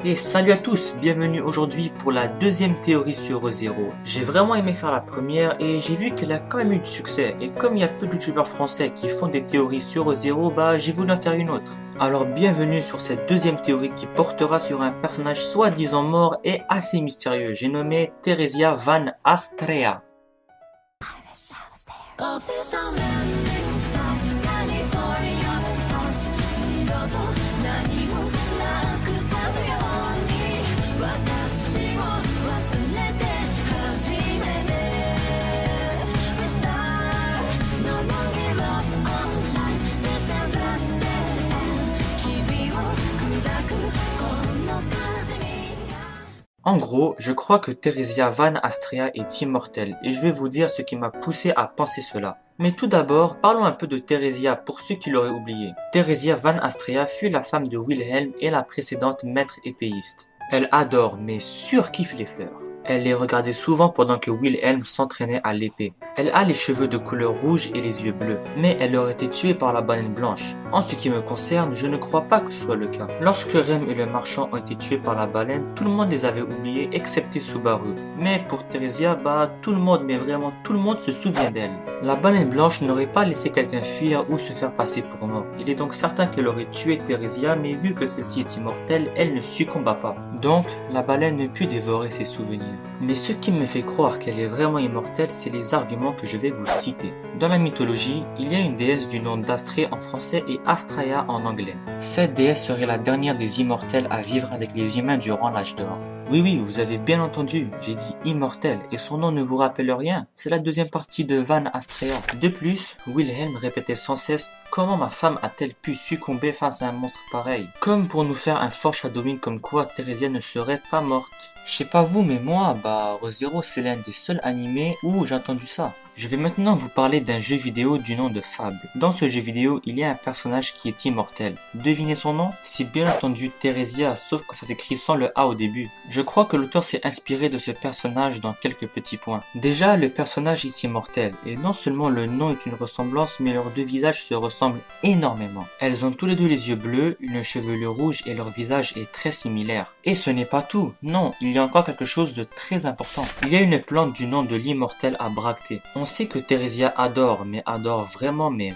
Et salut à tous, bienvenue aujourd'hui pour la deuxième théorie sur ReZero. J'ai vraiment aimé faire la première et j'ai vu qu'elle a quand même eu du succès. Et comme il y a peu de youtubeurs français qui font des théories sur ReZero, j'ai voulu en faire une autre. Alors bienvenue sur cette deuxième théorie qui portera sur un personnage soi-disant mort et assez mystérieux. J'ai nommé Theresia Van Astrea. En gros, je crois que Theresia Van Astrea est immortelle et je vais vous dire ce qui m'a poussé à penser cela. Mais tout d'abord, parlons un peu de Theresia pour ceux qui l'auraient oublié. Theresia Van Astrea fut la femme de Wilhelm et la précédente maître épéiste. Elle adore mais surkiffe les fleurs. Elle les regardait souvent pendant que Wilhelm s'entraînait à l'épée. Elle a les cheveux de couleur rouge et les yeux bleus, mais elle aurait été tuée par la baleine blanche. En ce qui me concerne, je ne crois pas que ce soit le cas. Lorsque Rem et le marchand ont été tués par la baleine, tout le monde les avait oubliés excepté Subaru. Mais pour Theresia, tout le monde, mais vraiment tout le monde se souvient d'elle. La baleine blanche n'aurait pas laissé quelqu'un fuir ou se faire passer pour mort. Il est donc certain qu'elle aurait tué Theresia, mais vu que celle-ci est immortelle, elle ne succomba pas. Donc, la baleine ne put dévorer ses souvenirs. Mais ce qui me fait croire qu'elle est vraiment immortelle, c'est les arguments que je vais vous citer. Dans la mythologie, il y a une déesse du nom d'Astrée en français et Astraea en anglais. Cette déesse serait la dernière des immortels à vivre avec les humains durant l'âge d'or. Oui, vous avez bien entendu, j'ai dit immortelle et son nom ne vous rappelle rien, c'est la deuxième partie de Van Astrea. De plus, Wilhelm répétait sans cesse « Comment ma femme a-t-elle pu succomber face à un monstre pareil ?» Comme pour nous faire un foreshadowing comme quoi Theresia ne serait pas morte. Je sais pas vous, mais moi, ReZero c'est l'un des seuls animés où j'ai entendu ça. Je vais maintenant vous parler d'un jeu vidéo du nom de Fable. Dans ce jeu vidéo, il y a un personnage qui est immortel. Devinez son nom? C'est bien entendu Theresia, sauf que ça s'écrit sans le A au début. Je crois que l'auteur s'est inspiré de ce personnage dans quelques petits points. Déjà, le personnage est immortel, et non seulement le nom est une ressemblance, mais leurs deux visages se ressemblent énormément. Elles ont tous les deux les yeux bleus, une chevelure rouge et leur visage est très similaire. Et ce n'est pas tout, non, il y a encore quelque chose de très important. Il y a une plante du nom de l'immortel à bractée. On sait que Theresia adore vraiment les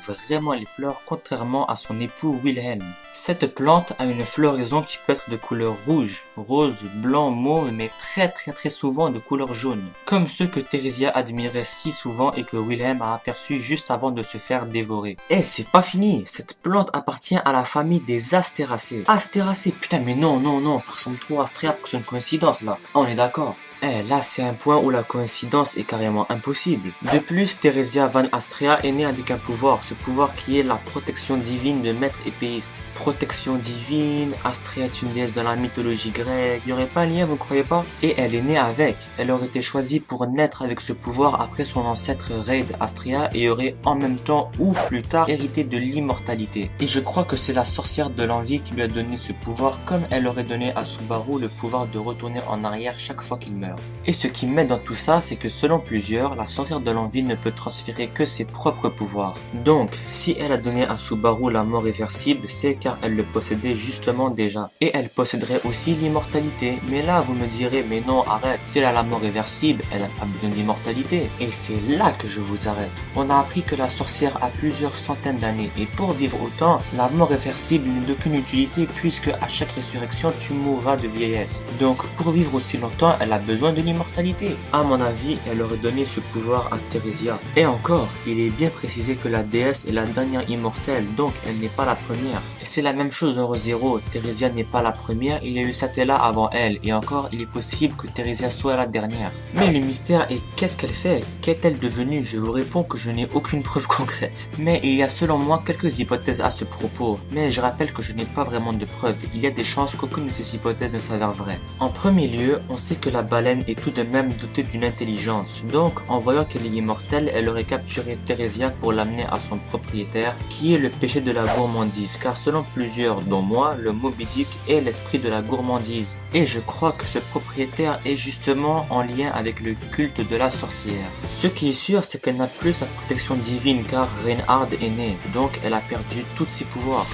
fleurs, contrairement à son époux Wilhelm. Cette plante a une floraison qui peut être de couleur rouge, rose, blanc, mauve, mais très souvent de couleur jaune. Comme ceux que Theresia admirait si souvent et que Wilhelm a aperçu juste avant de se faire dévorer. Et c'est pas fini, cette plante appartient à la famille des Astéracées. Astéracées, putain mais non, ça ressemble trop à Astrea pour que ce soit une coïncidence là. On est d'accord. Là c'est un point où la coïncidence est carrément impossible. De plus, Theresia Van Astrea est née avec un pouvoir, ce pouvoir qui est la protection divine de maître épéiste. Protection divine, Astrea est une déesse de la mythologie grecque, il n'y aurait pas un lien, vous croyez pas? Et elle est née avec. Elle aurait été choisie pour naître avec ce pouvoir après son ancêtre Raid Astrea et aurait en même temps ou plus tard hérité de l'immortalité. Et je crois que c'est la sorcière de l'envie qui lui a donné ce pouvoir, comme elle aurait donné à Subaru le pouvoir de retourner en arrière chaque fois qu'il meurt. Et ce qui m'aide dans tout ça, c'est que selon plusieurs, la sorcière de l'envie ne peut transférer que ses propres pouvoirs. Donc, si elle a donné à Subaru la mort réversible, c'est car elle le possédait justement déjà. Et elle posséderait aussi l'immortalité. Mais là, vous me direz, mais non, arrête, si elle a la mort réversible, elle n'a pas besoin d'immortalité. Et c'est là que je vous arrête. On a appris que la sorcière a plusieurs centaines d'années. Et pour vivre autant, la mort réversible n'est d'aucune utilité puisque à chaque résurrection, tu mourras de vieillesse. Donc, pour vivre aussi longtemps, elle a besoin de l'immortalité. À mon avis, elle aurait donné ce pouvoir à Theresia. Et encore, il est bien précisé que la déesse est la dernière immortelle, donc elle n'est pas la première. Et c'est la même chose dans ReZero, Theresia n'est pas la première, il y a eu Satella avant elle, et encore, il est possible que Theresia soit la dernière. Mais le mystère est qu'est-ce qu'elle fait? Qu'est-elle devenue? Je vous réponds que je n'ai aucune preuve concrète. Mais il y a selon moi quelques hypothèses à ce propos, mais je rappelle que je n'ai pas vraiment de preuves, il y a des chances qu'aucune de ces hypothèses ne s'avère vraie. En premier lieu, on sait que la baleine est tout de même dotée d'une intelligence. Donc, en voyant qu'elle est immortelle, elle aurait capturé Theresia pour l'amener à son propriétaire, qui est le péché de la gourmandise, car selon plusieurs, dont moi, le Moby Dick est l'esprit de la gourmandise. Et je crois que ce propriétaire est justement en lien avec le culte de la sorcière. Ce qui est sûr, c'est qu'elle n'a plus sa protection divine, car Reinhard est née, donc elle a perdu tous ses pouvoirs.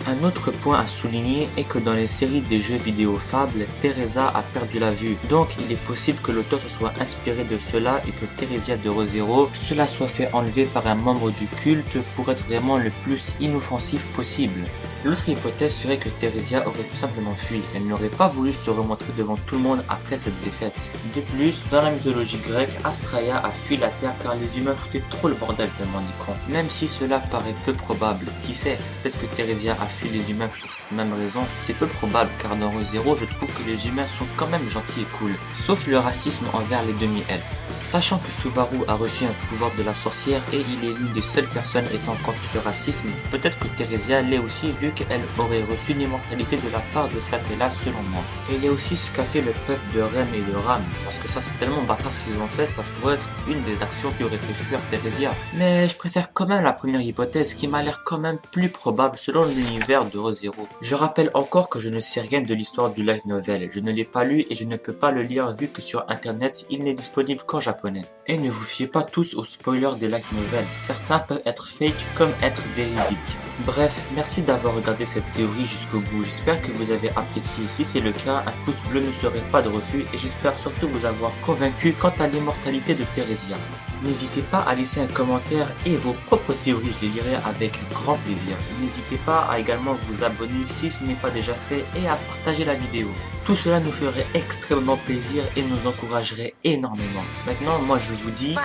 Un autre point à souligner est que dans les séries des jeux vidéo Fable, Teresa a perdu la vue. Donc il est possible que l'auteur se soit inspiré de cela et que Theresia de ReZero cela soit fait enlever par un membre du culte pour être vraiment le plus inoffensif possible. L'autre hypothèse serait que Theresia aurait tout simplement fui. Elle n'aurait pas voulu se remontrer devant tout le monde après cette défaite. De plus, dans la mythologie grecque, Astraea a fui la Terre car les humains foutaient trop le bordel tellement ni con. Même si cela paraît peu probable, qui sait, peut-être que Theresia a fui les humains pour cette même raison, c'est peu probable car dans ReZero, je trouve que les humains sont quand même gentils et cool, sauf le racisme envers les demi-elfes. Sachant que Subaru a reçu un pouvoir de la sorcière et il est l'une des seules personnes étant contre ce racisme, peut-être que Theresia l'est aussi vu qu'elle aurait reçu l'immortalité de la part de Satella selon moi. Et il y a aussi ce qu'a fait le peuple de Rem et de Ram, parce que ça c'est tellement bâtard ce qu'ils ont fait, ça pourrait être une des actions qui aurait fait fuir Theresia. Mais je préfère quand même la première hypothèse qui m'a l'air quand même plus probable selon l'univers de ReZero. Je rappelle encore que je ne sais rien de l'histoire du light novel, je ne l'ai pas lu et je ne peux pas le lire vu que sur internet il n'est disponible qu'en japonais. Et ne vous fiez pas tous aux spoilers des light novels, certains peuvent être fake comme être véridiques. Bref, merci d'avoir regardé cette théorie jusqu'au bout, j'espère que vous avez apprécié, si c'est le cas, un pouce bleu ne serait pas de refus et j'espère surtout vous avoir convaincu quant à l'immortalité de Theresia. N'hésitez pas à laisser un commentaire et vos propres théories, je les lirai avec grand plaisir. N'hésitez pas à également vous abonner si ce n'est pas déjà fait et à partager la vidéo. Tout cela nous ferait extrêmement plaisir et nous encouragerait énormément. Maintenant, moi je vous dis...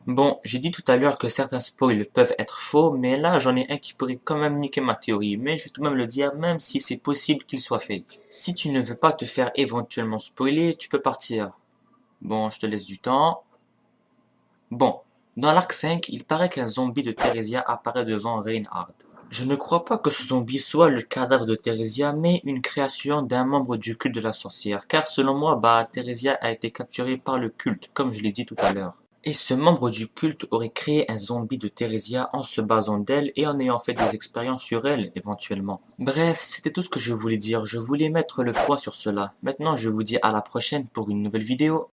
Bon, j'ai dit tout à l'heure que certains spoils peuvent être faux, mais là j'en ai un qui pourrait quand même niquer ma théorie, mais je vais tout de même le dire, même si c'est possible qu'il soit fake. Si tu ne veux pas te faire éventuellement spoiler, tu peux partir. Bon, je te laisse du temps. Bon, dans l'arc 5, il paraît qu'un zombie de Theresia apparaît devant Reinhard. Je ne crois pas que ce zombie soit le cadavre de Theresia, mais une création d'un membre du culte de la sorcière, car selon moi, Theresia a été capturée par le culte, comme je l'ai dit tout à l'heure. Et ce membre du culte aurait créé un zombie de Theresia en se basant d'elle et en ayant fait des expériences sur elle, éventuellement. Bref, c'était tout ce que je voulais dire, je voulais mettre le poids sur cela. Maintenant, je vous dis à la prochaine pour une nouvelle vidéo.